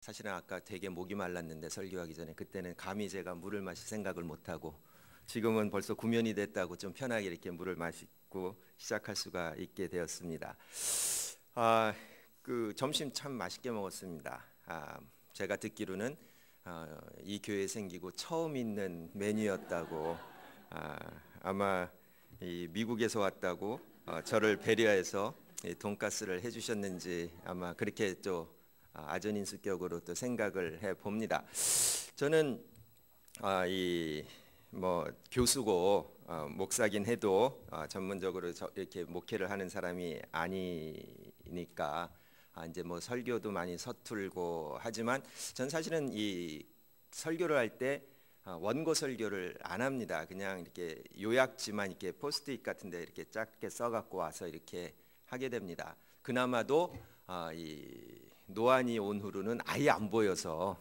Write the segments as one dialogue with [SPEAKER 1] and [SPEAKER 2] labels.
[SPEAKER 1] 사실은 아까 되게 목이 말랐는데 설교하기 전에 그때는 감히 제가 물을 마실 생각을 못하고 지금은 벌써 구면이 됐다고 좀 편하게 이렇게 물을 마시고 시작할 수가 있게 되었습니다. 그 점심 참 맛있게 먹었습니다. 제가 듣기로는 이 교회 생기고 처음 있는 메뉴였다고 아마 이 미국에서 왔다고 저를 배려해서 돈가스를 해주셨는지 아마 그렇게 또 아전인수격으로 또 생각을 해 봅니다. 저는 이 뭐 교수고 목사긴 해도 전문적으로 이렇게 목회를 하는 사람이 아니니까 이제 뭐 설교도 많이 서툴고 하지만 전 사실은 이 설교를 할 때 원고 설교를 안 합니다. 그냥 이렇게 요약지만 이렇게 포스트잇 같은데 이렇게 작게 써갖고 와서 이렇게 하게 됩니다. 그나마도 이 노안이 온 후로는 아예 안 보여서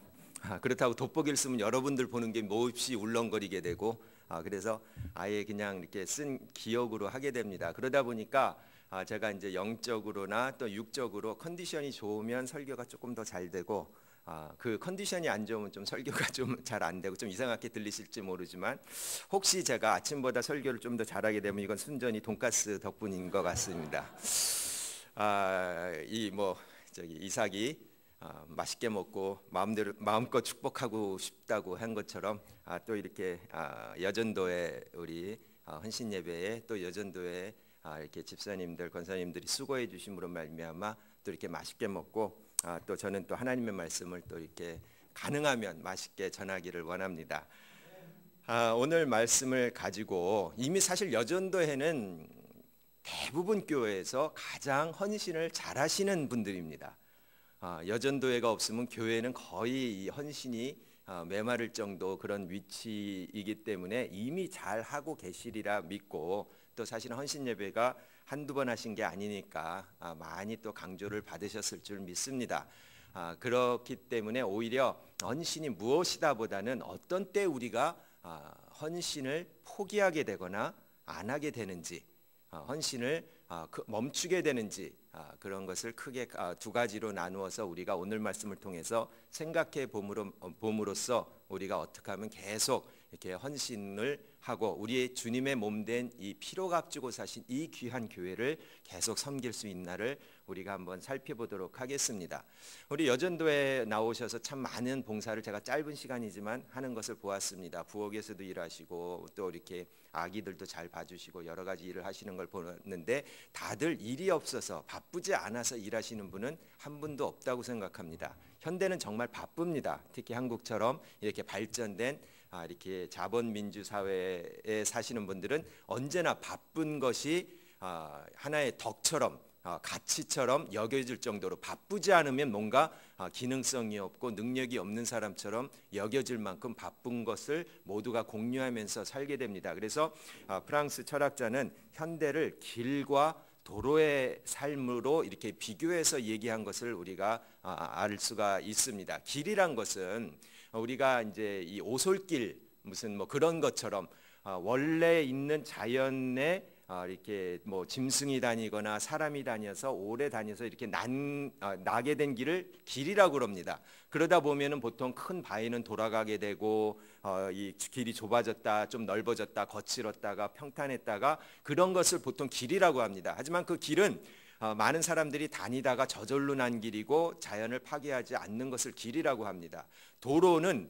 [SPEAKER 1] 그렇다고 돋보기를 쓰면 여러분들 보는 게 몹시 울렁거리게 되고 그래서 아예 그냥 이렇게 쓴 기억으로 하게 됩니다. 그러다 보니까 제가 이제 영적으로나 또 육적으로 컨디션이 좋으면 설교가 조금 더 잘 되고 그 컨디션이 안 좋으면 좀 설교가 좀 잘 안 되고 좀 이상하게 들리실지 모르지만 혹시 제가 아침보다 설교를 좀 더 잘하게 되면 이건 순전히 돈가스 덕분인 것 같습니다. 이 뭐 저기 이삭이 맛있게 먹고 마음껏 축복하고 싶다고 한 것처럼 또 이렇게 여전도에 우리 헌신 예배에 또 여전도에 이렇게 집사님들 권사님들이 수고해 주심으로 말미암아 또 이렇게 맛있게 먹고 또 저는 또 하나님의 말씀을 또 이렇게 가능하면 맛있게 전하기를 원합니다. 오늘 말씀을 가지고 이미 사실 여전도에는 대부분 교회에서 가장 헌신을 잘하시는 분들입니다. 여전도회가 없으면 교회는 거의 이 헌신이 메마를 정도 그런 위치이기 때문에 이미 잘 하고 계시리라 믿고 또 사실은 헌신 예배가 한두 번 하신 게 아니니까 많이 또 강조를 받으셨을 줄 믿습니다. 그렇기 때문에 오히려 헌신이 무엇이다 보다는 어떤 때 우리가 헌신을 포기하게 되거나 안 하게 되는지 헌신을 멈추게 되는지 그런 것을 크게 두 가지로 나누어서 우리가 오늘 말씀을 통해서 생각해 봄으로써 우리가 어떻게 하면 계속 이렇게 헌신을 하고 우리의 주님의 몸된 이 피로 값주고 사신 이 귀한 교회를 계속 섬길 수 있나를 우리가 한번 살펴보도록 하겠습니다. 우리 여전도에 나오셔서 참 많은 봉사를 제가 짧은 시간이지만 하는 것을 보았습니다. 부엌에서도 일하시고 또 이렇게 아기들도 잘 봐주시고 여러 가지 일을 하시는 걸 보는데 다들 일이 없어서 바쁘지 않아서 일하시는 분은 한 분도 없다고 생각합니다. 현대는 정말 바쁩니다. 특히 한국처럼 이렇게 발전된 이렇게 자본민주 사회에 사시는 분들은 언제나 바쁜 것이 하나의 덕처럼 가치처럼 여겨질 정도로 바쁘지 않으면 뭔가 기능성이 없고 능력이 없는 사람처럼 여겨질 만큼 바쁜 것을 모두가 공유하면서 살게 됩니다. 그래서 프랑스 철학자는 현대를 길과 도로의 삶으로 이렇게 비교해서 얘기한 것을 우리가 알 수가 있습니다. 길이란 것은 우리가 이제 이 오솔길 무슨 뭐 그런 것처럼 원래 있는 자연에 이렇게 뭐 짐승이 다니거나 사람이 다녀서 오래 다녀서 이렇게 나게 된 길을 길이라고 그럽니다. 그러다 보면은 보통 큰 바위는 돌아가게 되고 이 길이 좁아졌다 좀 넓어졌다 거칠었다가 평탄했다가 그런 것을 보통 길이라고 합니다. 하지만 그 길은 많은 사람들이 다니다가 저절로 난 길이고 자연을 파괴하지 않는 것을 길이라고 합니다. 도로는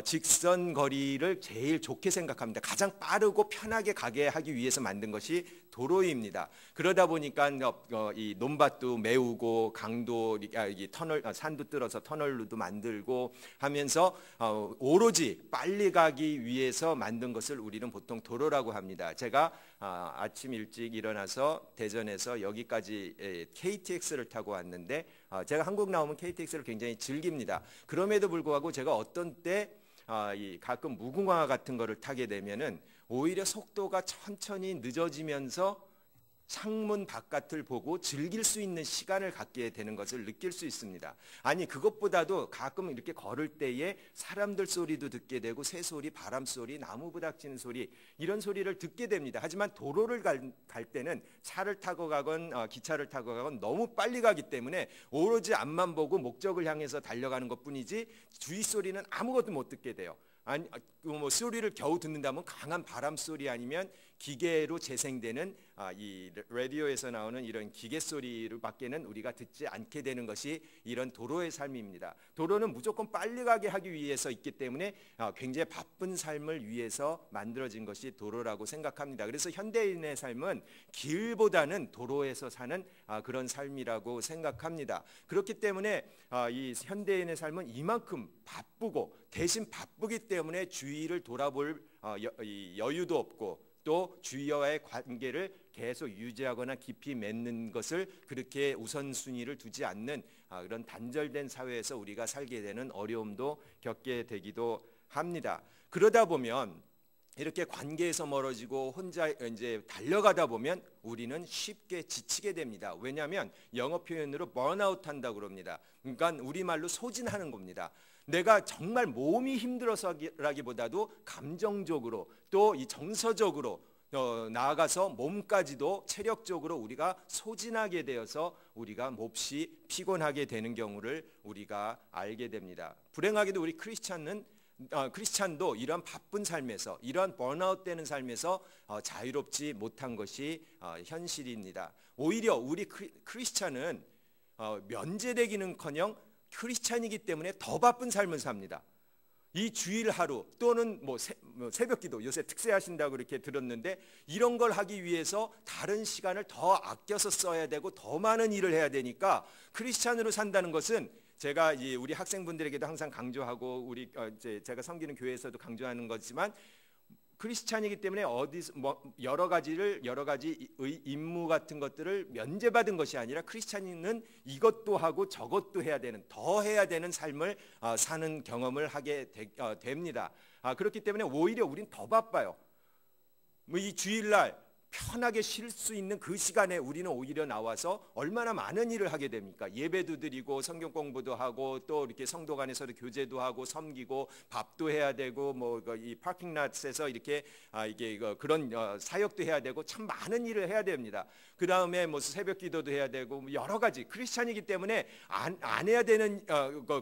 [SPEAKER 1] 직선 거리를 제일 좋게 생각합니다. 가장 빠르고 편하게 가게 하기 위해서 만든 것이 도로입니다. 그러다 보니까 이 논밭도 메우고 강도 이 터널 산도 뚫어서 터널로도 만들고 하면서 오로지 빨리 가기 위해서 만든 것을 우리는 보통 도로라고 합니다. 제가 아침 일찍 일어나서 대전에서 여기까지 KTX를 타고 왔는데 제가 한국 나오면 KTX를 굉장히 즐깁니다. 그럼에도 불구하고 제가 어떤 때 가끔 무궁화 같은 거를 타게 되면은 오히려 속도가 천천히 늦어지면서 창문 바깥을 보고 즐길 수 있는 시간을 갖게 되는 것을 느낄 수 있습니다. 아니 그것보다도 가끔 이렇게 걸을 때에 사람들 소리도 듣게 되고 새소리, 바람 소리, 나무 부닥치는 소리 이런 소리를 듣게 됩니다. 하지만 도로를 갈 때는 차를 타고 가건 기차를 타고 가건 너무 빨리 가기 때문에 오로지 앞만 보고 목적을 향해서 달려가는 것뿐이지 주위 소리는 아무것도 못 듣게 돼요. 아니 뭐 소리를 겨우 듣는다면 강한 바람 소리 아니면 기계로 재생되는 이 라디오에서 나오는 이런 기계 소리로밖에는 우리가 듣지 않게 되는 것이 이런 도로의 삶입니다. 도로는 무조건 빨리 가게 하기 위해서 있기 때문에 굉장히 바쁜 삶을 위해서 만들어진 것이 도로라고 생각합니다. 그래서 현대인의 삶은 길보다는 도로에서 사는 그런 삶이라고 생각합니다. 그렇기 때문에 이 현대인의 삶은 이만큼 바쁘고 대신 바쁘기 때문에 주위를 돌아볼 여유도 없고 또 주위와의 관계를 계속 유지하거나 깊이 맺는 것을 그렇게 우선순위를 두지 않는 그런 단절된 사회에서 우리가 살게 되는 어려움도 겪게 되기도 합니다. 그러다 보면 이렇게 관계에서 멀어지고 혼자 이제 달려가다 보면 우리는 쉽게 지치게 됩니다. 왜냐하면 영어 표현으로 번아웃 한다고 그럽니다. 그러니까 우리말로 소진하는 겁니다. 내가 정말 몸이 힘들어서라기보다도 감정적으로 또 이 정서적으로 나아가서 몸까지도 체력적으로 우리가 소진하게 되어서 우리가 몹시 피곤하게 되는 경우를 우리가 알게 됩니다. 불행하게도 우리 크리스찬도 이러한 바쁜 삶에서 이러한 번아웃되는 삶에서 자유롭지 못한 것이 현실입니다. 오히려 우리 크리스찬은 면제되기는커녕 크리스찬이기 때문에 더 바쁜 삶을 삽니다. 이 주일 하루 또는 뭐 새벽기도 요새 특세하신다고 그렇게 들었는데 이런 걸 하기 위해서 다른 시간을 더 아껴서 써야 되고 더 많은 일을 해야 되니까 크리스찬으로 산다는 것은 제가 우리 학생분들에게도 항상 강조하고 우리 제가 섬기는 교회에서도 강조하는 거지만 크리스찬이기 때문에 여러 가지 임무 같은 것들을 면제받은 것이 아니라 크리스찬인은 이것도 하고 저것도 해야 되는 더 해야 되는 삶을 사는 경험을 하게 됩니다. 그렇기 때문에 오히려 우린 더 바빠요. 이 주일날 편하게 쉴 수 있는 그 시간에 우리는 오히려 나와서 얼마나 많은 일을 하게 됩니까? 예배도 드리고 성경 공부도 하고 또 이렇게 성도 간에서도 교제도 하고 섬기고 밥도 해야 되고 뭐 이 파킹랏에서 이렇게 그런 사역도 해야 되고 참 많은 일을 해야 됩니다. 그 다음에 뭐 새벽기도도 해야 되고 여러 가지 크리스찬이기 때문에 안 해야 되는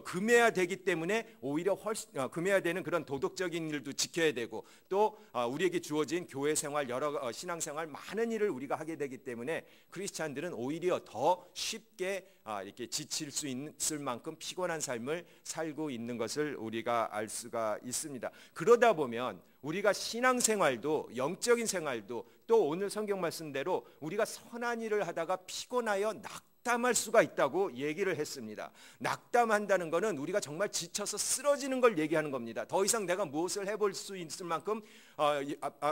[SPEAKER 1] 금해야 되기 때문에 오히려 훨씬 금해야 되는 그런 도덕적인 일도 지켜야 되고 또 우리에게 주어진 교회 생활 여러 신앙 생활 많은 일을 우리가 하게 되기 때문에 크리스찬들은 오히려 더 쉽게 이렇게 지칠 수 있을 만큼 피곤한 삶을 살고 있는 것을 우리가 알 수가 있습니다. 그러다 보면 우리가 신앙생활도 영적인 생활도 또 오늘 성경 말씀대로 우리가 선한 일을 하다가 피곤하여 낙담할 수가 있다고 얘기를 했습니다. 낙담한다는 것은 우리가 정말 지쳐서 쓰러지는 걸 얘기하는 겁니다. 더 이상 내가 무엇을 해볼 수 있을 만큼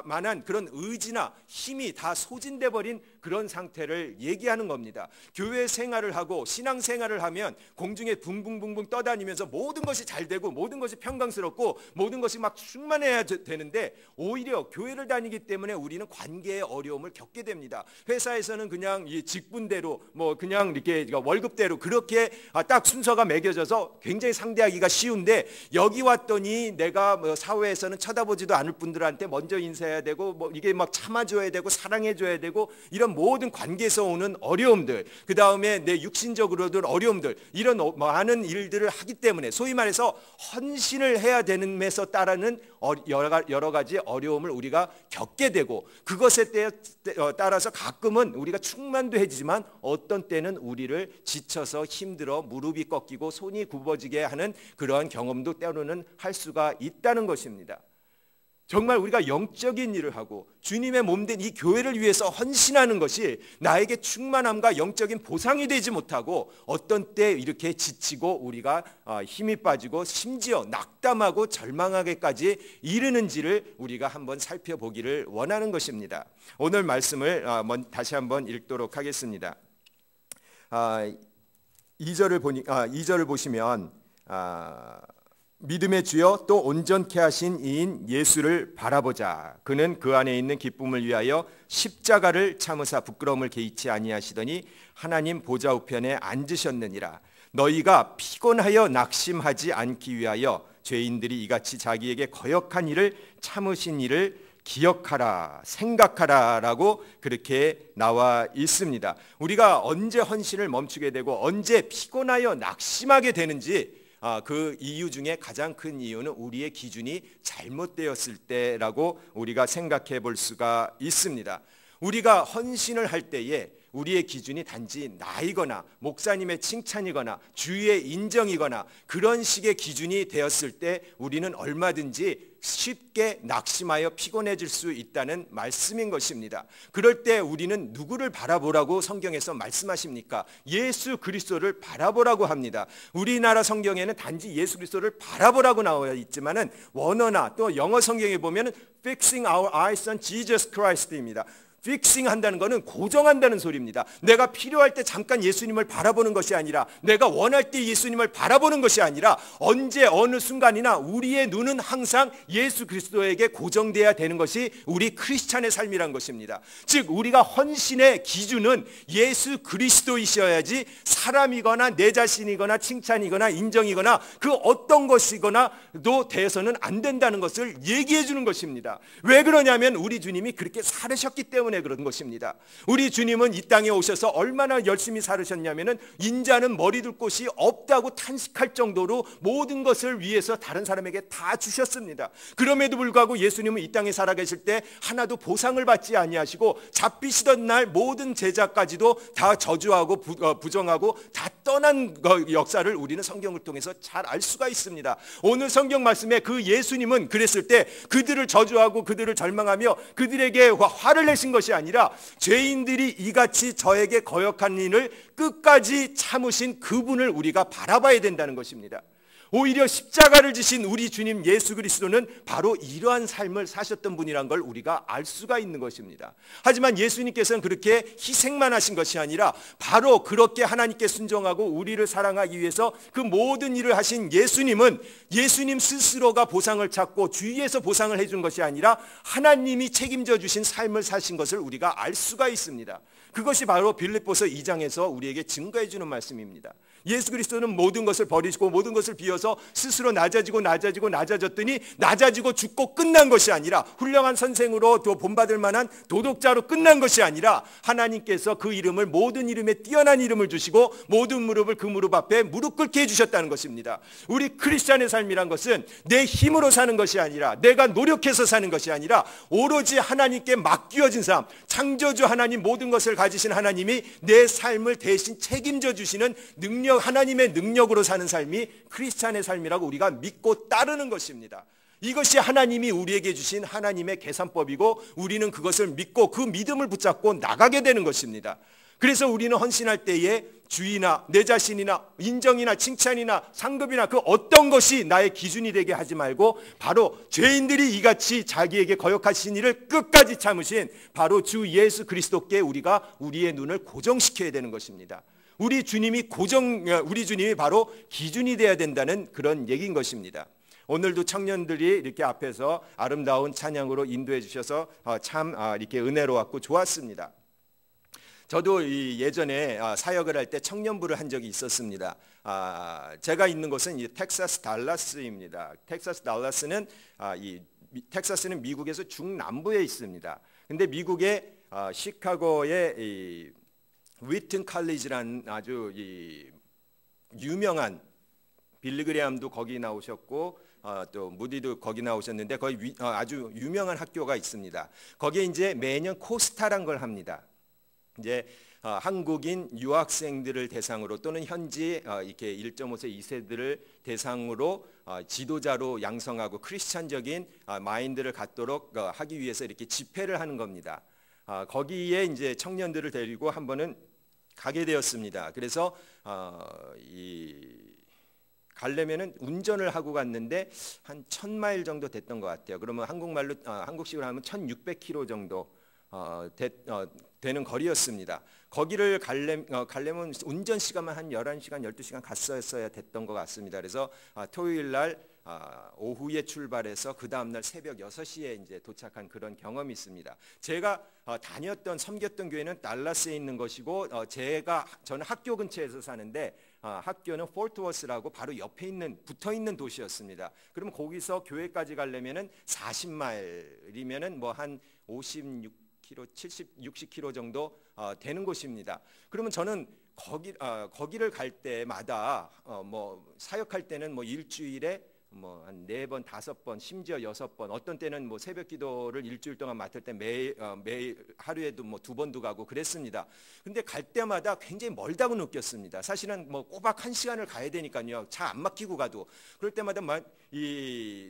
[SPEAKER 1] 만한 그런 의지나 힘이 다 소진돼 버린 그런 상태를 얘기하는 겁니다. 교회 생활을 하고 신앙 생활을 하면 공중에 붕붕붕붕 떠다니면서 모든 것이 잘 되고 모든 것이 평강스럽고 모든 것이 막 충만해야 되는데 오히려 교회를 다니기 때문에 우리는 관계의 어려움을 겪게 됩니다. 회사에서는 그냥 이 직분대로 뭐 그냥 이렇게 월급대로 그렇게 딱 순서가 매겨져서 굉장히 상대하기가 쉬운데 여기 왔더니 내가 뭐 사회에서는 쳐다보지도 않을 분들한테 먼저 인사해야 되고 뭐 이게 막 참아줘야 되고 사랑해줘야 되고 이런 모든 관계에서 오는 어려움들 그 다음에 내 육신적으로도 어려움들 이런 많은 일들을 하기 때문에 소위 말해서 헌신을 해야 되는 데서 따르는 여러 가지 어려움을 우리가 겪게 되고 그것에 따라서 가끔은 우리가 충만도 해지지만 어떤 때는 우리를 지쳐서 힘들어 무릎이 꺾이고 손이 굽어지게 하는 그러한 경험도 때로는 할 수가 있다는 것입니다. 정말 우리가 영적인 일을 하고 주님의 몸된 이 교회를 위해서 헌신하는 것이 나에게 충만함과 영적인 보상이 되지 못하고 어떤 때 이렇게 지치고 우리가 힘이 빠지고 심지어 낙담하고 절망하게까지 이르는지를 우리가 한번 살펴보기를 원하는 것입니다. 오늘 말씀을 다시 한번 읽도록 하겠습니다. 2절을 보시면 믿음의 주여 또 온전케 하신 이인 예수를 바라보자. 그는 그 안에 있는 기쁨을 위하여 십자가를 참으사 부끄러움을 개의치 아니하시더니 하나님 보좌 우편에 앉으셨느니라. 너희가 피곤하여 낙심하지 않기 위하여 죄인들이 이같이 자기에게 거역한 일을 참으신 일을 기억하라, 생각하라 라고 그렇게 나와 있습니다. 우리가 언제 헌신을 멈추게 되고 언제 피곤하여 낙심하게 되는지 그 이유 중에 가장 큰 이유는 우리의 기준이 잘못되었을 때라고 우리가 생각해 볼 수가 있습니다. 우리가 헌신을 할 때에 우리의 기준이 단지 나이거나 목사님의 칭찬이거나 주위의 인정이거나 그런 식의 기준이 되었을 때 우리는 얼마든지 쉽게 낙심하여 피곤해질 수 있다는 말씀인 것입니다. 그럴 때 우리는 누구를 바라보라고 성경에서 말씀하십니까? 예수 그리스도를 바라보라고 합니다. 우리나라 성경에는 단지 예수 그리스도를 바라보라고 나와 있지만은 원어나 또 영어 성경에 보면은 fixing our eyes on Jesus Christ입니다. 픽싱 한다는 것은 고정한다는 소리입니다. 내가 필요할 때 잠깐 예수님을 바라보는 것이 아니라 내가 원할 때 예수님을 바라보는 것이 아니라 언제 어느 순간이나 우리의 눈은 항상 예수 그리스도에게 고정돼야 되는 것이 우리 크리스찬의 삶이란 것입니다. 즉 우리가 헌신의 기준은 예수 그리스도이셔야지 사람이거나 내 자신이거나 칭찬이거나 인정이거나 그 어떤 것이거나도 돼서는 안 된다는 것을 얘기해 주는 것입니다. 왜 그러냐면 우리 주님이 그렇게 살으셨기 때문에 그런 것입니다. 우리 주님은 이 땅에 오셔서 얼마나 열심히 살으셨냐면은 인자는 머리 둘 곳이 없다고 탄식할 정도로 모든 것을 위해서 다른 사람에게 다 주셨습니다. 그럼에도 불구하고 예수님은 이 땅에 살아계실 때 하나도 보상을 받지 아니하시고 잡히시던 날 모든 제자까지도 다 저주하고 부정하고 다 떠난 역사를 우리는 성경을 통해서 잘 알 수가 있습니다. 오늘 성경 말씀에 그 예수님은 그랬을 때 그들을 저주하고 그들을 절망하며 그들에게 화를 내신 것이 아니라 죄인들이 이같이 저에게 거역한 일을 끝까지 참으신 그분을 우리가 바라봐야 된다는 것입니다. 오히려 십자가를 지신 우리 주님 예수 그리스도는 바로 이러한 삶을 사셨던 분이란 걸 우리가 알 수가 있는 것입니다. 하지만 예수님께서는 그렇게 희생만 하신 것이 아니라 바로 그렇게 하나님께 순종하고 우리를 사랑하기 위해서 그 모든 일을 하신 예수님은 예수님 스스로가 보상을 찾고 주위에서 보상을 해준 것이 아니라 하나님이 책임져 주신 삶을 사신 것을 우리가 알 수가 있습니다. 그것이 바로 빌립보서 2장에서 우리에게 증거해 주는 말씀입니다. 예수 그리스도는 모든 것을 버리시고 모든 것을 비워서 스스로 낮아졌더니 낮아지고 죽고 끝난 것이 아니라 훌륭한 선생으로 또 본받을 만한 도덕자로 끝난 것이 아니라 하나님께서 그 이름을 모든 이름에 뛰어난 이름을 주시고 모든 무릎을 그 무릎 앞에 무릎 꿇게 해주셨다는 것입니다. 우리 크리스찬의 삶이란 것은 내 힘으로 사는 것이 아니라 내가 노력해서 사는 것이 아니라 오로지 하나님께 맡겨진 삶, 창조주 하나님 모든 것을 가지신 하나님이 내 삶을 대신 책임져 주시는 하나님의 능력으로 사는 삶이 크리스찬의 삶이라고 우리가 믿고 따르는 것입니다. 이것이 하나님이 우리에게 주신 하나님의 계산법이고 우리는 그것을 믿고 그 믿음을 붙잡고 나가게 되는 것입니다. 그래서 우리는 헌신할 때에 주의나 내 자신이나 인정이나 칭찬이나 상급이나 그 어떤 것이 나의 기준이 되게 하지 말고 바로 죄인들이 이같이 자기에게 거역하신 일을 끝까지 참으신 바로 주 예수 그리스도께 우리가 우리의 눈을 고정시켜야 되는 것입니다. 우리 주님이 바로 기준이 되어야 된다는 그런 얘기인 것입니다. 오늘도 청년들이 이렇게 앞에서 아름다운 찬양으로 인도해 주셔서 참 이렇게 은혜로웠고 좋았습니다. 저도 예전에 사역을 할 때 청년부를 한 적이 있었습니다. 제가 있는 곳은 텍사스 달라스입니다. 텍사스 달라스는 텍사스는 미국에서 중남부에 있습니다. 근데 미국의 시카고의 위튼 칼리지라는 아주 유명한 빌리 그레함도 거기 나오셨고 또 무디도 거기 나오셨는데 거기 아주 유명한 학교가 있습니다. 거기에 이제 매년 코스타란 걸 합니다. 이제 한국인 유학생들을 대상으로 또는 현지 이렇게 1.5세 2세들을 대상으로 지도자로 양성하고 크리스찬적인 마인드를 갖도록 하기 위해서 이렇게 집회를 하는 겁니다. 거기에 이제 청년들을 데리고 한 번은 가게 되었습니다. 그래서 가려면은 운전을 하고 갔는데 한 1000마일 정도 됐던 것 같아요. 그러면 한국식으로 하면 1600km 정도 되는 거리였습니다. 거기를 가려면 운전 시간만 한 11시간, 12시간 갔었어야 됐던 것 같습니다. 그래서 토요일 날 오후에 출발해서 그 다음 날 새벽 6시에 이제 도착한 그런 경험이 있습니다. 제가 섬겼던 교회는 달라스에 있는 것이고 저는 학교 근처에서 사는데 학교는 포트워스라고 바로 옆에 붙어 있는 도시였습니다. 그러면 거기서 교회까지 가려면은 40마일이면은 뭐 한 56km, 70, 60km 정도 되는 곳입니다. 그러면 저는 거기를 갈 때마다 뭐 사역할 때는 뭐 일주일에 뭐 한 4번, 5번, 심지어 6번, 어떤 때는 뭐 새벽 기도를 일주일 동안 맡을 때 매일 하루에도 뭐 2번도 가고 그랬습니다. 근데 갈 때마다 굉장히 멀다고 느꼈습니다. 사실은 뭐 꼬박 1시간을 가야 되니까요. 차 안 막히고 가도 그럴 때마다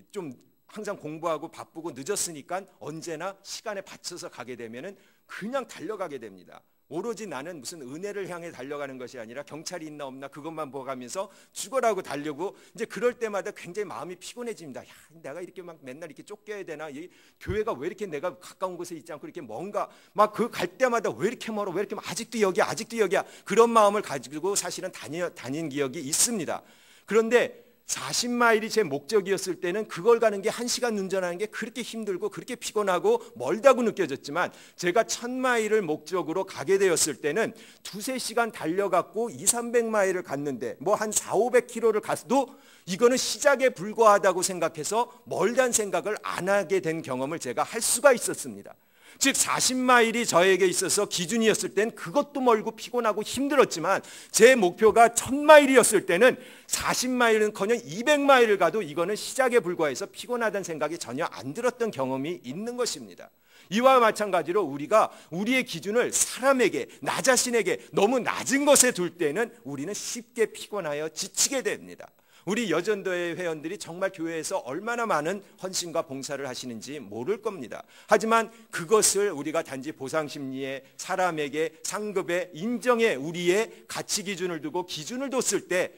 [SPEAKER 1] 좀 항상 공부하고 바쁘고 늦었으니까 언제나 시간에 받쳐서 가게 되면은 그냥 달려가게 됩니다. 오로지 나는 무슨 은혜를 향해 달려가는 것이 아니라 경찰이 있나 없나 그것만 보가면서 죽어라고 달려고 이제 그럴 때마다 굉장히 마음이 피곤해집니다. 야, 내가 이렇게 막 맨날 이렇게 쫓겨야 되나? 이 교회가 왜 이렇게 내가 가까운 곳에 있지 않고 이렇게 뭔가 막 그 갈 때마다 왜 이렇게 멀어? 왜 이렇게 아직도 여기야? 그런 마음을 가지고 사실은 다닌 기억이 있습니다. 그런데 40마일이 제 목적이었을 때는 그걸 가는 게 1시간 운전하는 게 그렇게 힘들고 그렇게 피곤하고 멀다고 느껴졌지만 제가 1000마일을 목적으로 가게 되었을 때는 2-3시간 달려갔고 200-300마일을 갔는데 뭐 한 400-500km를 갔어도 이거는 시작에 불과하다고 생각해서 멀다는 생각을 안 하게 된 경험을 제가 할 수가 있었습니다. 즉 40마일이 저에게 있어서 기준이었을 땐 그것도 멀고 피곤하고 힘들었지만 제 목표가 1000마일이었을 때는 40마일은커녕 200마일을 가도 이거는 시작에 불과해서 피곤하다는 생각이 전혀 안 들었던 경험이 있는 것입니다. 이와 마찬가지로 우리가 우리의 기준을 사람에게, 나 자신에게 너무 낮은 것에 둘 때는 우리는 쉽게 피곤하여 지치게 됩니다. 우리 여전도의 회원들이 정말 교회에서 얼마나 많은 헌신과 봉사를 하시는지 모를 겁니다. 하지만 그것을 우리가 단지 보상심리에 사람에게 상급에 인정에 우리의 가치 기준을 두고 기준을 뒀을 때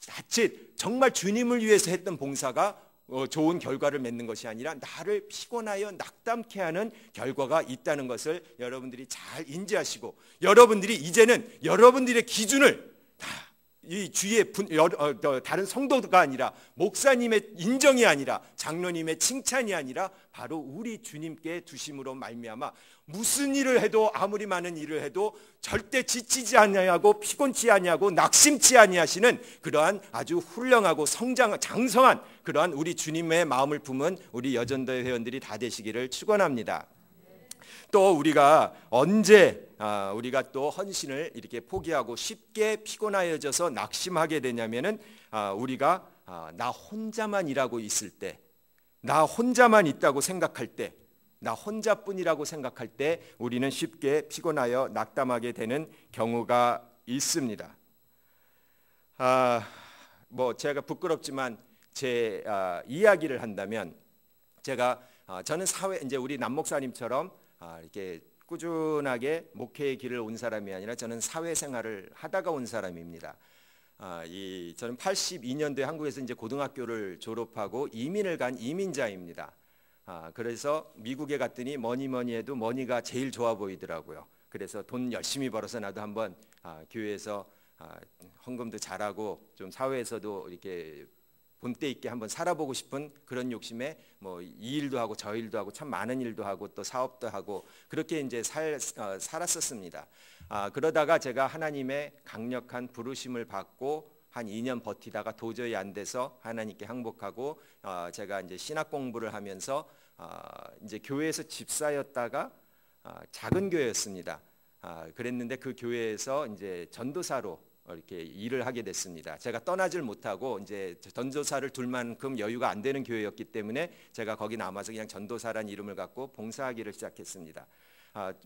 [SPEAKER 1] 자칫 정말 주님을 위해서 했던 봉사가 좋은 결과를 맺는 것이 아니라 나를 피곤하여 낙담케 하는 결과가 있다는 것을 여러분들이 잘 인지하시고 여러분들이 이제는 여러분들의 기준을 이 주위의 다른 성도가 아니라 목사님의 인정이 아니라 장로님의 칭찬이 아니라 바로 우리 주님께 두심으로 말미암아 무슨 일을 해도 아무리 많은 일을 해도 절대 지치지 아니하고 피곤치 아니하고 낙심치 아니하시는 그러한 아주 훌륭하고 장성한 그러한 우리 주님의 마음을 품은 우리 여전도의 회원들이 다 되시기를 축원합니다. 또 우리가 언제 우리가 또 헌신을 이렇게 포기하고 쉽게 피곤하여져서 낙심하게 되냐면은 우리가 나 혼자만 일하고 있을 때, 나 혼자만 있다고 생각할 때, 나 혼자뿐이라고 생각할 때 우리는 쉽게 피곤하여 낙담하게 되는 경우가 있습니다. 뭐 제가 부끄럽지만 제 이야기를 한다면 저는 이제 우리 남 목사님처럼 이렇게 꾸준하게 목회의 길을 온 사람이 아니라 저는 사회생활을 하다가 온 사람입니다. 저는 82년도에 한국에서 이제 고등학교를 졸업하고 이민을 간 이민자입니다. 그래서 미국에 갔더니 뭐니 해도 머니가 제일 좋아 보이더라고요. 그래서 돈 열심히 벌어서 나도 한번 교회에서 헌금도 잘하고 좀 사회에서도 이렇게 본때 있게 한번 살아보고 싶은 그런 욕심에 뭐 이 일도 하고 저 일도 하고 참 많은 일도 하고 또 사업도 하고 그렇게 이제 살았었습니다. 그러다가 제가 하나님의 강력한 부르심을 받고 한 2년 버티다가 도저히 안 돼서 하나님께 항복하고 제가 이제 신학 공부를 하면서 이제 교회에서 집사였다가 작은 교회였습니다. 그랬는데 그 교회에서 이제 전도사로 이렇게 일을 하게 됐습니다. 제가 떠나질 못하고 이제 전도사를 둘 만큼 여유가 안 되는 교회였기 때문에 제가 거기 남아서 그냥 전도사란 이름을 갖고 봉사하기를 시작했습니다.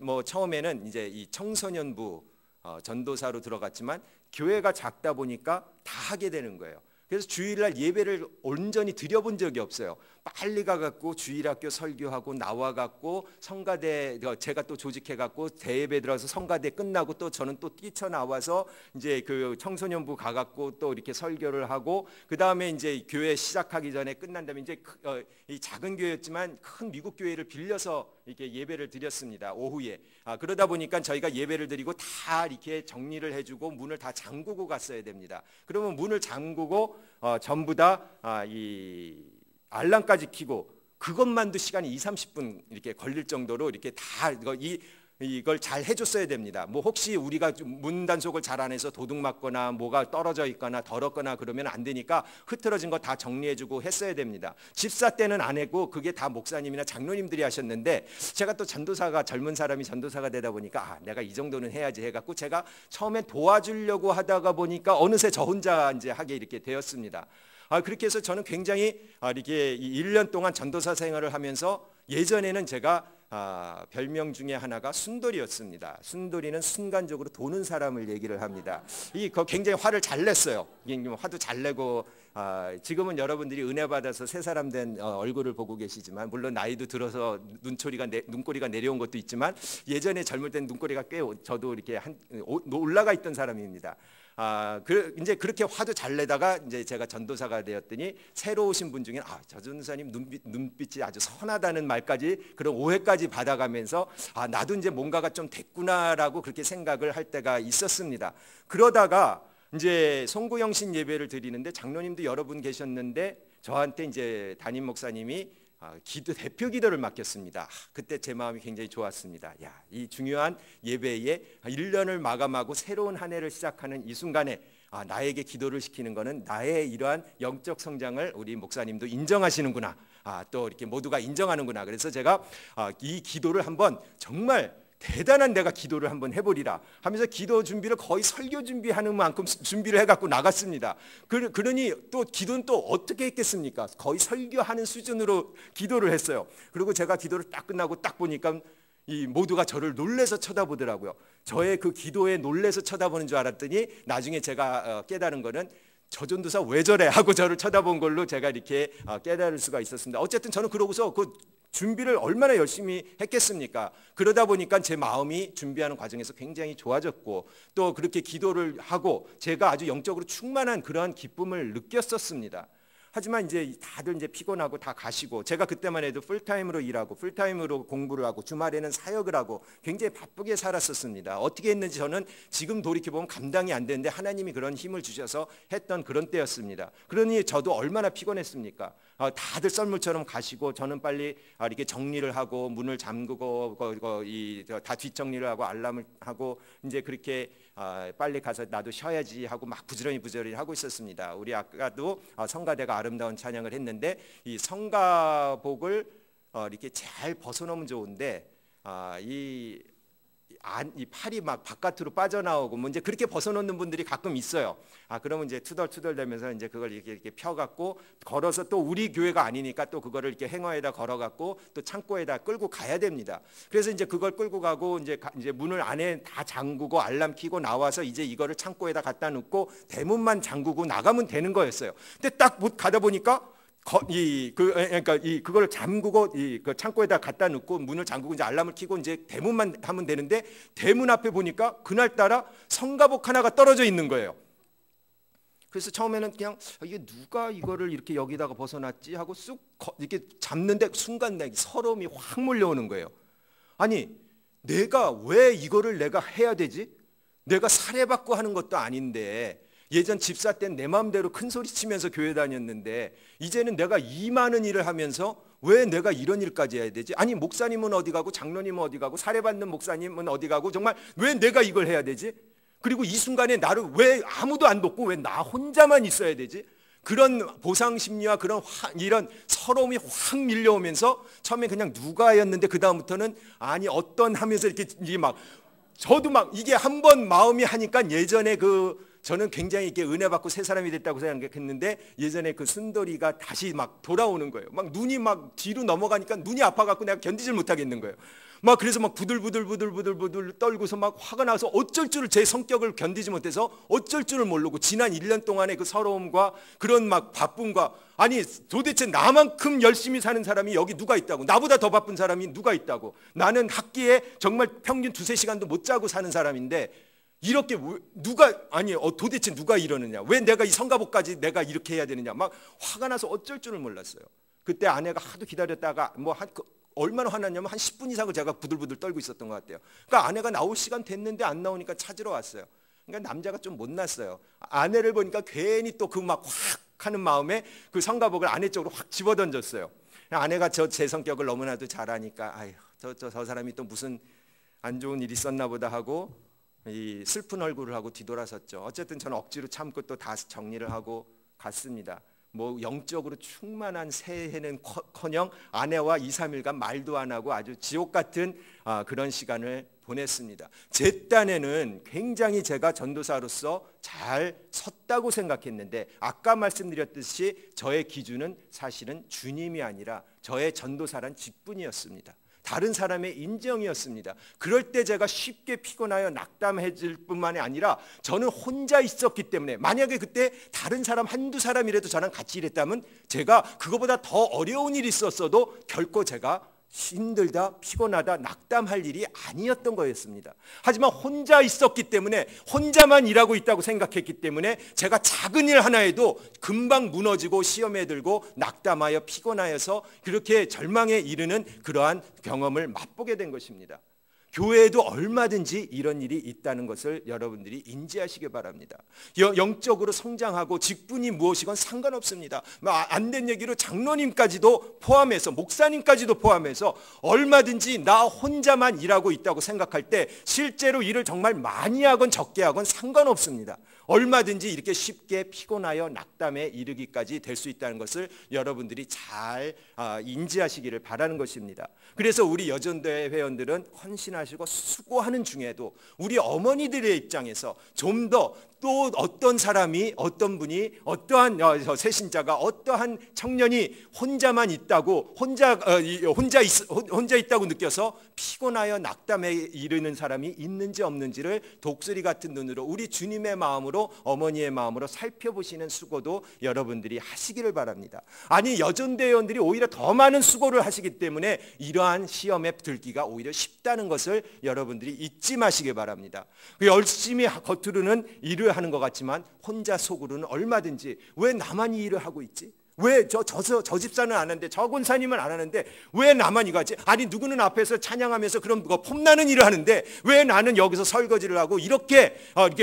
[SPEAKER 1] 뭐 처음에는 이제 이 청소년부 전도사로 들어갔지만 교회가 작다 보니까 다 하게 되는 거예요. 그래서 주일날 예배를 온전히 드려본 적이 없어요. 빨리 가갖고 주일학교 설교하고 나와갖고 성가대 제가 또 조직해갖고 대예배 들어서 성가대 끝나고 또 저는 또 뛰쳐나와서 이제 그 청소년부 가갖고 또 이렇게 설교를 하고 그 다음에 이제 교회 시작하기 전에 끝난 다음에 이제 이 작은 교회였지만 큰 미국 교회를 빌려서 이렇게 예배를 드렸습니다. 오후에. 그러다 보니까 저희가 예배를 드리고 다 이렇게 정리를 해주고 문을 다 잠그고 갔어야 됩니다. 그러면 문을 잠그고 전부 다 이 알람까지 켜고 그것만도 시간이 20-30분 이렇게 걸릴 정도로 이렇게 다 이걸 잘 해줬어야 됩니다. 뭐 혹시 우리가 문 단속을 잘 안 해서 도둑 맞거나 뭐가 떨어져 있거나 더럽거나 그러면 안 되니까 흐트러진 거 다 정리해주고 했어야 됩니다. 집사 때는 안 했고 그게 다 목사님이나 장로님들이 하셨는데 제가 또 전도사가 젊은 사람이 전도사가 되다 보니까 내가 이 정도는 해야지 해갖고 제가 처음엔 도와주려고 하다가 보니까 어느새 저 혼자 이제 하게 이렇게 되었습니다. 그렇게 해서 저는 굉장히 이렇게 1년 동안 전도사 생활을 하면서 예전에는 제가 별명 중에 하나가 순돌이였습니다. 순돌이는 순간적으로 도는 사람을 얘기를 합니다. 굉장히 화를 잘 냈어요. 화도 잘 내고 지금은 여러분들이 은혜 받아서 새 사람 된 얼굴을 보고 계시지만 물론 나이도 들어서 눈꼬리가 내려온 것도 있지만 예전에 젊을 땐 눈꼬리가 꽤 저도 이렇게 올라가 있던 사람입니다. 이제 그렇게 화도 잘 내다가 이제 제가 전도사가 되었더니 새로 오신 분 중에 저 전도사님 눈빛이 아주 선하다는 말까지 그런 오해까지 받아가면서 나도 이제 뭔가가 좀 됐구나라고 그렇게 생각을 할 때가 있었습니다. 그러다가 이제 송구영신 예배를 드리는데 장로님도 여러 분 계셨는데 저한테 이제 담임 목사님이 대표 기도를 맡겼습니다. 그때 제 마음이 굉장히 좋았습니다. 이 중요한 예배에 1년을 마감하고 새로운 한 해를 시작하는 이 순간에 나에게 기도를 시키는 것은 나의 이러한 영적 성장을 우리 목사님도 인정하시는구나. 또 이렇게 모두가 인정하는구나. 그래서 제가 이 기도를 한번 정말 대단한 내가 기도를 한번 해보리라 하면서 기도 준비를 거의 설교 준비하는 만큼 준비를 해갖고 나갔습니다. 그러니 또 기도는 또 어떻게 했겠습니까? 거의 설교하는 수준으로 기도를 했어요. 그리고 제가 기도를 딱 끝나고 딱 보니까 이 모두가 저를 놀래서 쳐다보더라고요. 저의 그 기도에 놀래서 쳐다보는 줄 알았더니 나중에 제가 깨달은 거는 저 전도사 왜 저래 하고 저를 쳐다본 걸로 제가 이렇게 깨달을 수가 있었습니다. 어쨌든 저는 그러고서 그 준비를 얼마나 열심히 했겠습니까? 그러다 보니까 제 마음이 준비하는 과정에서 굉장히 좋아졌고 또 그렇게 기도를 하고 제가 아주 영적으로 충만한 그러한 기쁨을 느꼈었습니다. 하지만 이제 다들 이제 피곤하고 다 가시고 제가 그때만 해도 풀타임으로 일하고 풀타임으로 공부를 하고 주말에는 사역을 하고 굉장히 바쁘게 살았었습니다. 어떻게 했는지 저는 지금 돌이켜보면 감당이 안 되는데 하나님이 그런 힘을 주셔서 했던 그런 때였습니다. 그러니 저도 얼마나 피곤했습니까? 다들 썰물처럼 가시고 저는 빨리 이렇게 정리를 하고 문을 잠그고 다 뒷정리를 하고 알람을 하고 이제 그렇게 빨리 가서 나도 쉬어야지 하고 막 부지런히 하고 있었습니다. 우리 아까도 성가대가 아름다운 찬양을 했는데 이 성가복을 이렇게 잘 벗어놓으면 좋은데 이 팔이 막 바깥으로 빠져나오고 뭐 이제 그렇게 벗어놓는 분들이 가끔 있어요. 그러면 이제 투덜투덜대면서 이제 그걸 이렇게 펴갖고 걸어서 또 우리 교회가 아니니까 또 그거를 이렇게 행어에다 걸어갖고 또 창고에다 끌고 가야 됩니다. 그래서 이제 그걸 끌고 가고 이제 문을 안에 다 잠그고 알람 켜고 나와서 이제 이거를 창고에다 갖다 놓고 대문만 잠그고 나가면 되는 거였어요. 근데 딱 가다 보니까 그걸 잠그고 그 창고에다 갖다 놓고 문을 잠그고 이제 알람을 켜고 이제 대문만 하면 되는데 대문 앞에 보니까 그날따라 성가복 하나가 떨어져 있는 거예요. 그래서 처음에는 그냥 이게 누가 이거를 이렇게 여기다가 벗어놨지 하고 쑥 이렇게 잡는데 순간 내 서러움이 확 몰려오는 거예요. 아니 내가 왜 이거를 내가 해야 되지? 내가 살해받고 하는 것도 아닌데 예전 집사 때는 내 마음대로 큰 소리 치면서 교회 다녔는데 이제는 내가 이 많은 일을 하면서 왜 내가 이런 일까지 해야 되지? 아니 목사님은 어디 가고 장로님은 어디 가고 살해받는 목사님은 어디 가고 정말 왜 내가 이걸 해야 되지? 그리고 이 순간에 나를 왜 아무도 안 돕고 왜 나 혼자만 있어야 되지? 그런 보상 심리와 그런 이런 서러움이 확 밀려오면서 처음에 그냥 누가였는데 그 다음부터는 아니 어떤 하면서 이게 막 저도 막 이게 한 번 마음이 하니까 예전에 저는 굉장히 이렇게 은혜 받고 새 사람이 됐다고 생각했는데 예전에 그 순돌이가 다시 막 돌아오는 거예요. 막 눈이 막 뒤로 넘어가니까 눈이 아파갖고 내가 견디질 못하겠는 거예요. 막 그래서 막 부들부들 떨고서 막 화가 나서 어쩔 줄을, 제 성격을 견디지 못해서 어쩔 줄을 모르고 지난 1년 동안의 그 서러움과 그런 막 바쁨과, 아니 도대체 나만큼 열심히 사는 사람이 여기 누가 있다고, 나보다 더 바쁜 사람이 누가 있다고, 나는 학기에 정말 평균 2-3시간도 못 자고 사는 사람인데 이렇게 누가, 아니 도대체 누가 이러느냐, 왜 내가 이 성가복까지 내가 이렇게 해야 되느냐, 막 화가 나서 어쩔 줄을 몰랐어요. 그때 아내가 하도 기다렸다가 얼마나 화났냐면 한 10분 이상을 제가 부들부들 떨고 있었던 것 같아요. 그러니까 아내가 나올 시간 됐는데 안 나오니까 찾으러 왔어요. 그러니까 남자가 좀 못났어요. 아내를 보니까 괜히 또 그 막 확 하는 마음에 그 성가복을 아내 쪽으로 확 집어던졌어요. 아내가 제 성격을 너무나도 잘 아니까 아휴 저 사람이 또 무슨 안 좋은 일이 있었나 보다 하고 이 슬픈 얼굴을 하고 뒤돌아섰죠. 어쨌든 저는 억지로 참고 또 다 정리를 하고 갔습니다. 뭐 영적으로 충만한 새해는커녕 아내와 2-3일간 말도 안 하고 아주 지옥 같은 그런 시간을 보냈습니다. 제 딴에는 굉장히 제가 전도사로서 잘 섰다고 생각했는데, 아까 말씀드렸듯이 저의 기준은 사실은 주님이 아니라 저의 전도사란 직분이었습니다. 다른 사람의 인정이었습니다. 그럴 때 제가 쉽게 피곤하여 낙담해질 뿐만이 아니라 저는 혼자 있었기 때문에, 만약에 그때 다른 사람 1-2사람이라도 저랑 같이 일했다면 제가 그거보다 더 어려운 일이 있었어도 결코 제가 힘들다, 피곤하다, 낙담할 일이 아니었던 거였습니다. 하지만 혼자 있었기 때문에, 혼자만 일하고 있다고 생각했기 때문에 제가 작은 일 하나에도 금방 무너지고 시험에 들고 낙담하여 피곤하여서 그렇게 절망에 이르는 그러한 경험을 맛보게 된 것입니다. 교회에도 얼마든지 이런 일이 있다는 것을 여러분들이 인지하시기 바랍니다. 영적으로 성장하고 직분이 무엇이건 상관없습니다. 안 된 얘기로 장로님까지도 포함해서, 목사님까지도 포함해서 얼마든지 나 혼자만 일하고 있다고 생각할 때 실제로 일을 정말 많이 하건 적게 하건 상관없습니다. 얼마든지 이렇게 쉽게 피곤하여 낙담에 이르기까지 될 수 있다는 것을 여러분들이 잘 인지하시기를 바라는 것입니다. 그래서 우리 여전도회 회원들은 헌신하시고 수고하는 중에도 우리 어머니들의 입장에서 좀 더 또 어떤 사람이, 어떤 분이, 어떠한 새신자가, 어떠한 청년이 혼자만 있다고, 혼자 있다고 느껴서 피곤하여 낙담에 이르는 사람이 있는지 없는지를 독수리 같은 눈으로, 우리 주님의 마음으로, 어머니의 마음으로 살펴보시는 수고도 여러분들이 하시기를 바랍니다. 아니 여전대원들이 오히려 더 많은 수고를 하시기 때문에 이러한 시험에 들기가 오히려 쉽다는 것을 여러분들이 잊지 마시기 바랍니다. 열심히 겉으로는 일을 하는 것 같지만 혼자 속으로는 얼마든지, 왜 나만 이 일을 하고 있지? 왜 저 집사는 안 하는데, 저 권사님은 안 하는데 왜 나만 이거 하지? 아니 누구는 앞에서 찬양하면서 그런 폼나는 일을 하는데 왜 나는 여기서 설거지를 하고 이렇게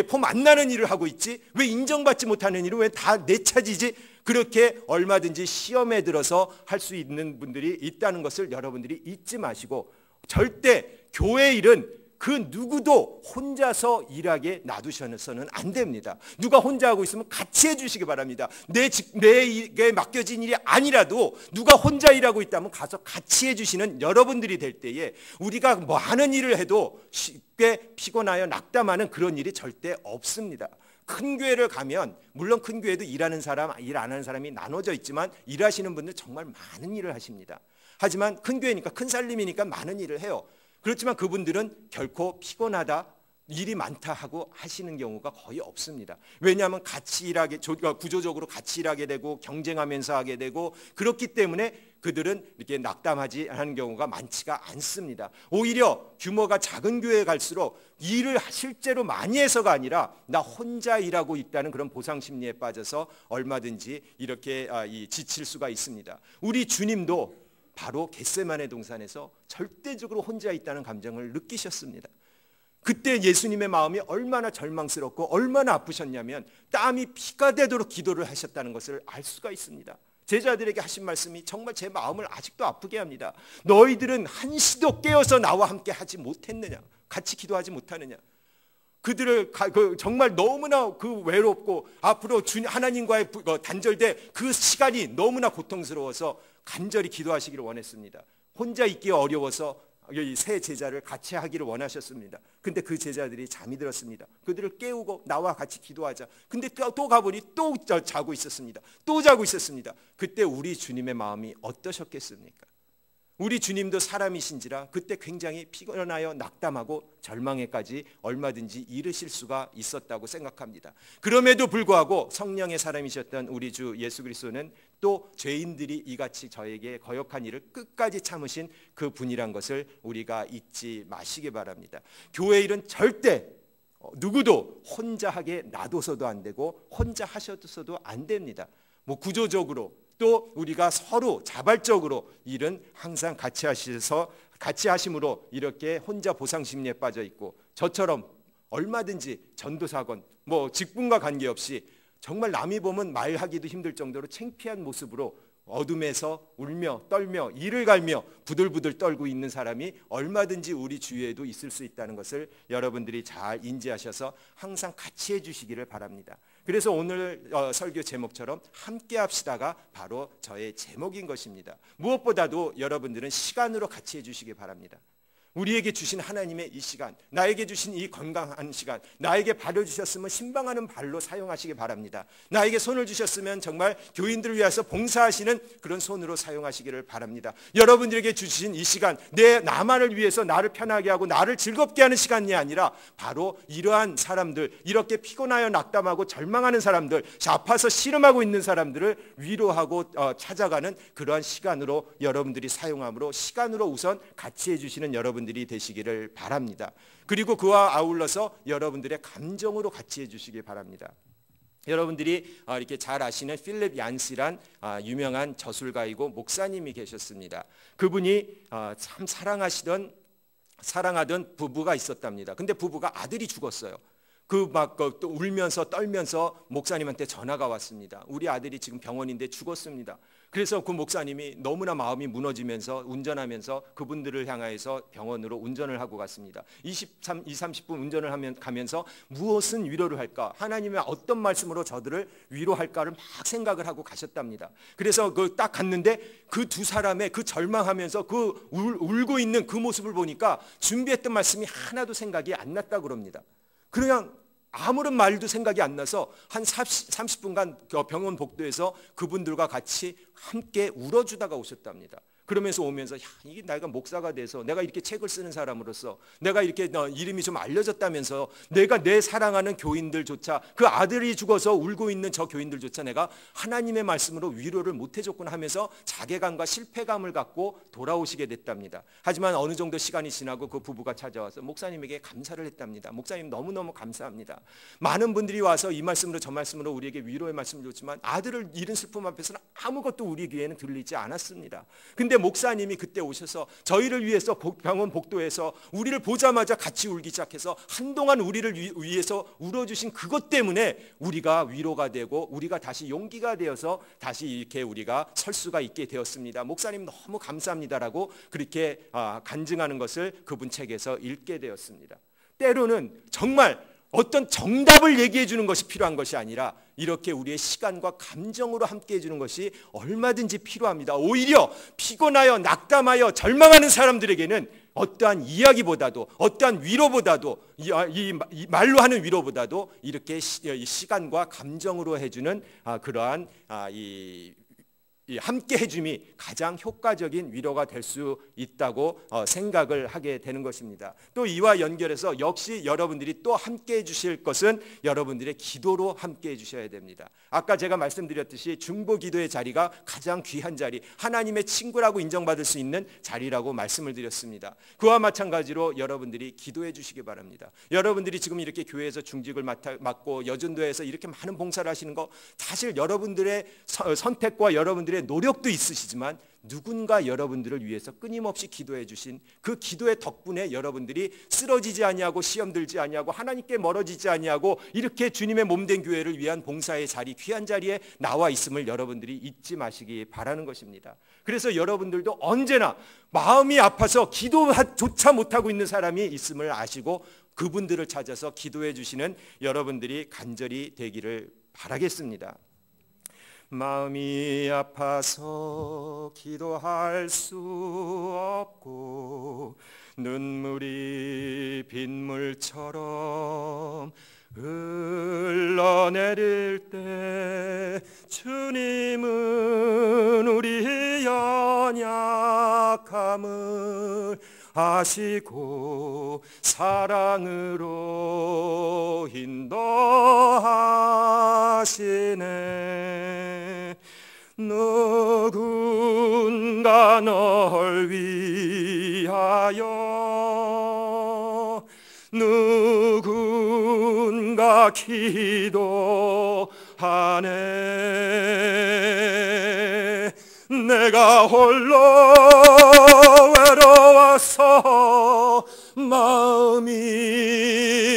[SPEAKER 1] 폼 안 나는 일을 하고 있지? 왜 인정받지 못하는 일을 왜 다 내 차지지? 그렇게 얼마든지 시험에 들어서 할 수 있는 분들이 있다는 것을 여러분들이 잊지 마시고, 절대 교회 일은 그 누구도 혼자서 일하게 놔두셔서는 안 됩니다. 누가 혼자 하고 있으면 같이 해주시기 바랍니다. 내게 맡겨진 일이 아니라도 누가 혼자 일하고 있다면 가서 같이 해주시는 여러분들이 될 때에 우리가 많은 일을 해도 쉽게 피곤하여 낙담하는 그런 일이 절대 없습니다. 큰 교회를 가면, 물론 큰 교회도 일하는 사람, 일 안 하는 사람이 나눠져 있지만 일하시는 분들 정말 많은 일을 하십니다. 하지만 큰 교회니까, 큰 살림이니까 많은 일을 해요. 그렇지만 그분들은 결코 피곤하다, 일이 많다 하고 하시는 경우가 거의 없습니다. 왜냐하면 같이 일하게, 구조적으로 같이 일하게 되고 경쟁하면서 하게 되고, 그렇기 때문에 그들은 이렇게 낙담하지 않은 경우가 많지가 않습니다. 오히려 규모가 작은 교회에 갈수록 일을 실제로 많이 해서가 아니라 나 혼자 일하고 있다는 그런 보상 심리에 빠져서 얼마든지 이렇게 지칠 수가 있습니다. 우리 주님도 바로 겟세마네 동산에서 절대적으로 혼자 있다는 감정을 느끼셨습니다. 그때 예수님의 마음이 얼마나 절망스럽고 얼마나 아프셨냐면 땀이 피가 되도록 기도를 하셨다는 것을 알 수가 있습니다. 제자들에게 하신 말씀이 정말 제 마음을 아직도 아프게 합니다. 너희들은 한시도 깨어서 나와 함께 하지 못했느냐? 같이 기도하지 못하느냐? 그들을 정말 너무나 외롭고 앞으로 하나님과의 단절돼 그 시간이 너무나 고통스러워서 간절히 기도하시기를 원했습니다. 혼자 있기 어려워서 이 세 제자를 같이 하기를 원하셨습니다. 근데 그 제자들이 잠이 들었습니다. 그들을 깨우고 나와 같이 기도하자. 근데 또 가보니 또 자고 있었습니다. 또 자고 있었습니다. 그때 우리 주님의 마음이 어떠셨겠습니까? 우리 주님도 사람이신지라 그때 굉장히 피곤하여 낙담하고 절망에까지 얼마든지 이르실 수가 있었다고 생각합니다. 그럼에도 불구하고 성령의 사람이셨던 우리 주 예수 그리스도는 또 죄인들이 이같이 저에게 거역한 일을 끝까지 참으신 그 분이란 것을 우리가 잊지 마시기 바랍니다. 교회 일은 절대 누구도 혼자 하게 놔둬서도 안 되고 혼자 하셔서도 안 됩니다. 뭐 구조적으로 또 우리가 서로 자발적으로 일은 항상 같이 하셔서 같이 하심으로 이렇게 혼자 보상 심리에 빠져 있고 저처럼 얼마든지 전도사건 뭐 직분과 관계없이 정말 남이 보면 말하기도 힘들 정도로 창피한 모습으로 어둠에서 울며 떨며 이를 갈며 부들부들 떨고 있는 사람이 얼마든지 우리 주위에도 있을 수 있다는 것을 여러분들이 잘 인지하셔서 항상 같이 해주시기를 바랍니다. 그래서 오늘 설교 제목처럼 함께 합시다가 바로 저의 제목인 것입니다. 무엇보다도 여러분들은 시간으로 같이 해주시기 바랍니다. 우리에게 주신 하나님의 이 시간, 나에게 주신 이 건강한 시간, 나에게 발을 주셨으면 신방하는 발로 사용하시기 바랍니다. 나에게 손을 주셨으면 정말 교인들을 위해서 봉사하시는 그런 손으로 사용하시기를 바랍니다. 여러분들에게 주신 이 시간, 나만을 위해서 나를 편하게 하고 나를 즐겁게 하는 시간이 아니라 바로 이러한 사람들, 이렇게 피곤하여 낙담하고 절망하는 사람들, 아파서 씨름하고 있는 사람들을 위로하고 찾아가는 그러한 시간으로 여러분들이 사용함으로 시간으로 우선 같이 해주시는 여러분들이 되시기를 바랍니다. 그리고 그와 아울러서 여러분들의 감정으로 같이 해주시기 바랍니다. 여러분들이 이렇게 잘 아시는 필립 얀스란 유명한 저술가이고 목사님이 계셨습니다. 그분이 참 사랑하던 부부가 있었답니다. 근데 부부가 아들이 죽었어요. 또 울면서 떨면서 목사님한테 전화가 왔습니다. 우리 아들이 지금 병원인데 죽었습니다. 그래서 그 목사님이 너무나 마음이 무너지면서 운전하면서 그분들을 향해서 병원으로 운전을 하고 갔습니다. 30분 운전을 가면서 무엇은 위로를 할까? 하나님의 어떤 말씀으로 저들을 위로할까를 막 생각을 하고 가셨답니다. 그래서 딱 갔는데 그 두 사람의 그 절망하면서 그 울고 있는 그 모습을 보니까 준비했던 말씀이 하나도 생각이 안 났다고 그럽니다. 그냥 아무런 말도 생각이 안 나서 한 30분간 병원 복도에서 그분들과 같이 함께 울어주다가 오셨답니다. 그러면서 오면서 이게 내가 목사가 돼서 내가 이렇게 책을 쓰는 사람으로서 내가 이렇게 이름이 좀 알려졌다면서 내가 내 사랑하는 교인들조차 그 아들이 죽어서 울고 있는 저 교인들조차 내가 하나님의 말씀으로 위로를 못 해줬구나 하면서 자괴감과 실패감을 갖고 돌아오시게 됐답니다. 하지만 어느 정도 시간이 지나고 그 부부가 찾아와서 목사님에게 감사를 했답니다. 목사님 너무너무 감사합니다. 많은 분들이 와서 이 말씀으로 저 말씀으로 우리에게 위로의 말씀을 줬지만 아들을 잃은 슬픔 앞에서는 아무것도 우리 귀에는 들리지 않았습니다. 근데 목사님이 그때 오셔서 저희를 위해서 병원 복도에서 우리를 보자마자 같이 울기 시작해서 한동안 우리를 위해서 울어주신 그것 때문에 우리가 위로가 되고 우리가 다시 용기가 되어서 다시 이렇게 우리가 설 수가 있게 되었습니다. 목사님 너무 감사합니다라고 그렇게 간증하는 것을 그분 책에서 읽게 되었습니다. 때로는 정말 어떤 정답을 얘기해 주는 것이 필요한 것이 아니라 이렇게 우리의 시간과 감정으로 함께 해주는 것이 얼마든지 필요합니다. 오히려 피곤하여 낙담하여 절망하는 사람들에게는 어떠한 이야기보다도 어떠한 위로보다도 이 말로 하는 위로보다도 이렇게 시간과 감정으로 해주는 그러한 이 함께 해줌이 가장 효과적인 위로가 될 수 있다고 생각을 하게 되는 것입니다. 또 이와 연결해서 역시 여러분들이 또 함께 해주실 것은 여러분들의 기도로 함께 해주셔야 됩니다. 아까 제가 말씀드렸듯이 중보 기도의 자리가 가장 귀한 자리, 하나님의 친구라고 인정받을 수 있는 자리라고 말씀을 드렸습니다. 그와 마찬가지로 여러분들이 기도해 주시기 바랍니다. 여러분들이 지금 이렇게 교회에서 중직을 맡고 여전도에서 이렇게 많은 봉사를 하시는 거 사실 여러분들의 선택과 여러분들의 노력도 있으시지만 누군가 여러분들을 위해서 끊임없이 기도해 주신 그 기도의 덕분에 여러분들이 쓰러지지 아니하고 시험 들지 아니하고 하나님께 멀어지지 아니하고 이렇게 주님의 몸된 교회를 위한 봉사의 자리, 귀한 자리에 나와 있음을 여러분들이 잊지 마시기 바라는 것입니다. 그래서 여러분들도 언제나 마음이 아파서 기도조차 못하고 있는 사람이 있음을 아시고 그분들을 찾아서 기도해 주시는 여러분들이 간절히 되기를 바라겠습니다. 마음이 아파서 기도할 수 없고 눈물이 빗물처럼 흘러내릴 때 주님은 우리 연약함을
[SPEAKER 2] 약함을 아시고 사랑으로 인도하시네. 누군가 널 위하여 누군가 기도하네. 내가 홀로 외로워서 마음이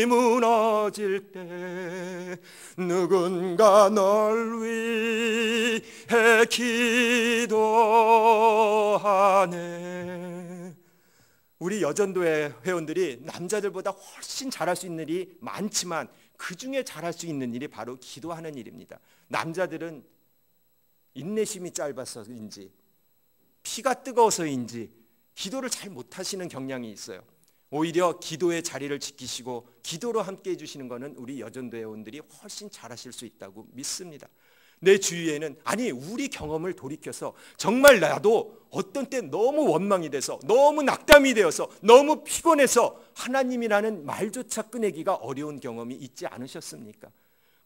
[SPEAKER 2] 무너질 때 누군가 널 위해 기도하네. 우리 여전도회 회원들이 남자들보다 훨씬 잘할 수 있는 일이 많지만 그 중에 잘할 수 있는 일이 바로 기도하는 일입니다. 남자들은 인내심이 짧아서인지 피가 뜨거워서인지 기도를 잘 못하시는 경향이 있어요. 오히려 기도의 자리를 지키시고 기도로 함께 해주시는 것은 우리 여전도 회원들이 훨씬 잘하실 수 있다고 믿습니다. 내 주위에는 아니 우리 경험을 돌이켜서 정말 나도 어떤 때 너무 원망이 돼서 너무 낙담이 되어서 너무 피곤해서 하나님이라는 말조차 꺼내기가 어려운 경험이 있지 않으셨습니까?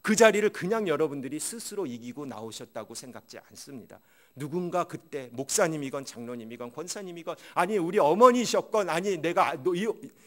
[SPEAKER 2] 그 자리를 그냥 여러분들이 스스로 이기고 나오셨다고 생각지 않습니다. 누군가 그때 목사님이건 장로님이건 권사님이건 아니 우리 어머니셨건 아니 내가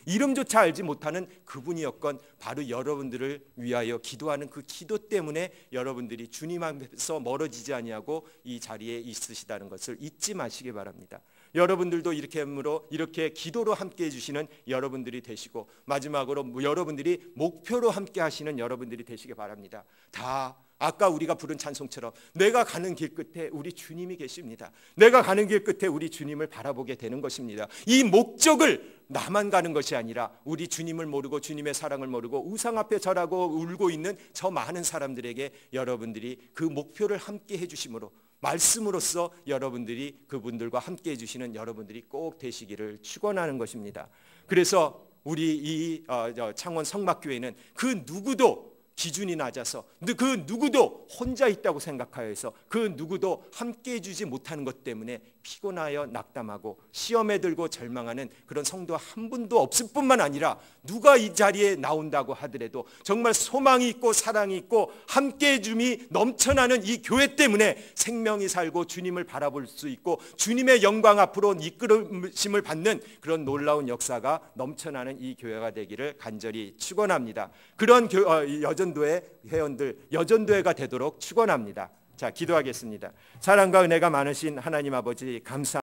[SPEAKER 2] 이름조차 알지 못하는 그분이었건 바로 여러분들을 위하여 기도하는 그 기도 때문에 여러분들이 주님 앞에서 멀어지지 아니하고 이 자리에 있으시다는 것을 잊지 마시기 바랍니다. 여러분들도 이렇게 함으로 이렇게 기도로 함께 해주시는 여러분들이 되시고 마지막으로 여러분들이 목표로 함께 하시는 여러분들이 되시기 바랍니다. 다 아까 우리가 부른 찬송처럼 내가 가는 길 끝에 우리 주님이 계십니다. 내가 가는 길 끝에 우리 주님을 바라보게 되는 것입니다. 이 목적을 나만 가는 것이 아니라 우리 주님을 모르고 주님의 사랑을 모르고 우상 앞에 절하고 울고 있는 저 많은 사람들에게 여러분들이 그 목표를 함께 해주심으로 말씀으로써 여러분들이 그분들과 함께 해주시는 여러분들이 꼭 되시기를 축원하는 것입니다. 그래서 우리 이 창원 성막교회는 그 누구도 기준이 낮아서 그 누구도 혼자 있다고 생각하여서 그 누구도 함께 해주지 못하는 것 때문에 피곤하여 낙담하고 시험에 들고 절망하는 그런 성도 한 분도 없을 뿐만 아니라 누가 이 자리에 나온다고 하더라도 정말 소망이 있고 사랑이 있고 함께 해줌이 넘쳐나는 이 교회 때문에 생명이 살고 주님을 바라볼 수 있고 주님의 영광 앞으로 이끌으심을 받는 그런 놀라운 역사가 넘쳐나는 이 교회가 되기를 간절히 축원합니다. 그런 여전도회 회원들 여전도회가 되도록 축원합니다. 자, 기도하겠습니다. 사랑과 은혜가 많으신 하나님 아버지 감사합니다.